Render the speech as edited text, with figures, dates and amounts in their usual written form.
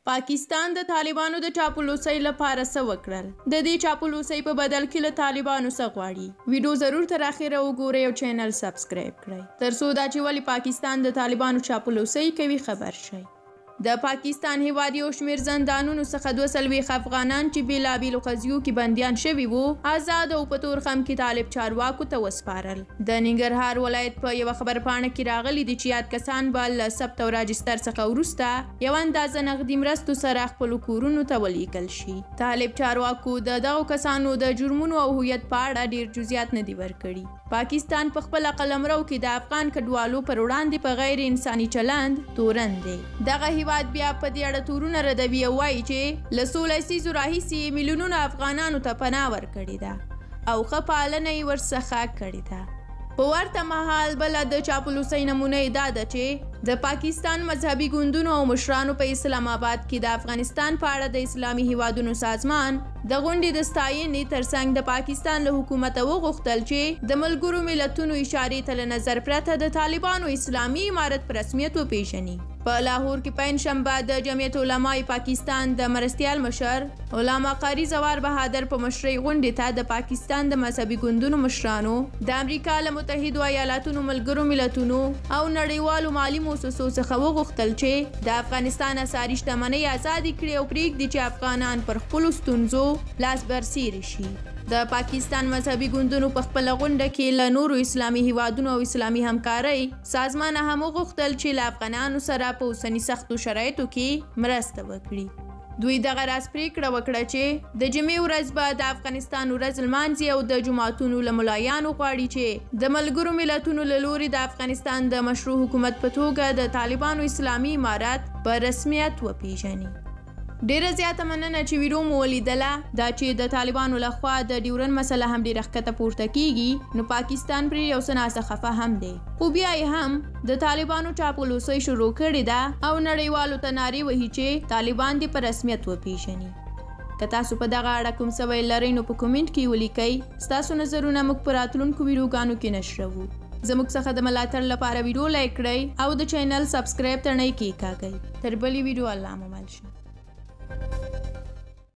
پاکستان د طالبانو د چاپلوسۍ لپاره څه وکړل؟ د دې چاپلوسۍ په بدل کې له طالبانو څه غواړي؟ ویډیو ضرور تر اخره وګورئ او چینل سبسکرایب کړئ ترڅو دا چې ولې پاکستان د طالبانو چاپلوسۍ کوي خبر شئ. د پاکستان هیواد یو شمېر زندانونو څخه 42 افغانان چې بېلابېلو قضیو کې بندیان شوي وو آزاد او په تورخم کې طالب چارواکو ته وسپارل. د ننګرهار ولایت په یوه خبرپاڼه کې راغلي دي چې یاد کسان به له ثبت او راجستر څخه وروسته یوه اندازه نغدي مرستو سره خپلو کورونو ته ولیږل شي. طالب چارواکو د دغو کسانو د جرمونو او هویت په اړه ډېر جزئیات نه دي ورکړي. پاکستان په خپله قلمرو کې د افغان کډوالو پر وړاندې په غیر انساني چلند تورن دی. دغه هیواد بیا په دې اړه تورونه ردوي او وایي چې له 16 لسیزو راهیسې میلیونونه افغانانو ته پناه ورکړې ده او ښه پالنه یې ورڅخه کړې ده. په ورته مهال بله د چاپلوسۍ نمونه یې دا ده چې د پاکستان مذهبي ګوندونو او مشرانو په اسلام آباد کې د افغانستان په اړه د اسلامي هیوادونو سازمان د غونډې د ستاینې ترڅنګ د پاکستان له حکومته وغوښتل چې د ملګرو ملتونو اشارې ته له نظر پرته د طالبانو اسلامي امارت په رسمیت وپیژني. په لاهور کې پنجشنبه د جمعیت علماء پاکستان د مرستیال مشر علامه قاري زوار بهادر په مشرۍ غونډې ته د پاکستان د مذهبي ګوندونو مشرانو د امریکا له متحدو ایالاتونو ملګرو ملتونو او نړیوالو مالي موسسو څخه وغوښتل چې د افغانستان اساري شتمنۍ ازادې کړي او پرېږدي چې افغانان پر خپلو ستونزو لاس برسېره شي. د پاکستان مذهبي ګوندونو په خپله غونډه کې له نورو اسلامي هیوادونو او اسلامي همکارۍ سازمانه هم وغوښتل چې له افغانانو سره په اوسني سختو شرایطو کې مرسته وکړي. دوی دغه راز پریکړه وکړه چې د جمعې ورځ به د افغانستان ورځ لمانځي او د جوماتونو له ملایانو غواړي چې د ملګرو ملتونو له لوري د افغانستان د مشروع حکومت په توګه د طالبانو اسلامي امارت په رسمیت وپیژني. ډیره زیاته مننه چې ویډیو مو ولیدله. دا چې د طالبانو لخوا د ډیورن مسله هم ډیره ښکته پورته کیږي نو پاکستان پرې یو څه ناڅه خفه هم دی، خو بیا یې هم د طالبانو چاپلوسۍ شروع کړې ده او نړیوالو ته نارې وهي چې طالبان دې په رسمیت وپیژني. که تاسو په دغه اړه کوم څه ویل لرئ نو په کومنټ کې ولیکئ. ستاسو نظرونه موږ په راتلونکو ویډیوګانو کې نشروو. زموږ څخه د ملاتړ لپاره ویډیو لایک کړئ او د چینل سبسکرایب تڼۍ کېکاږئ. تر بلې ویډیو الله مو مل شه.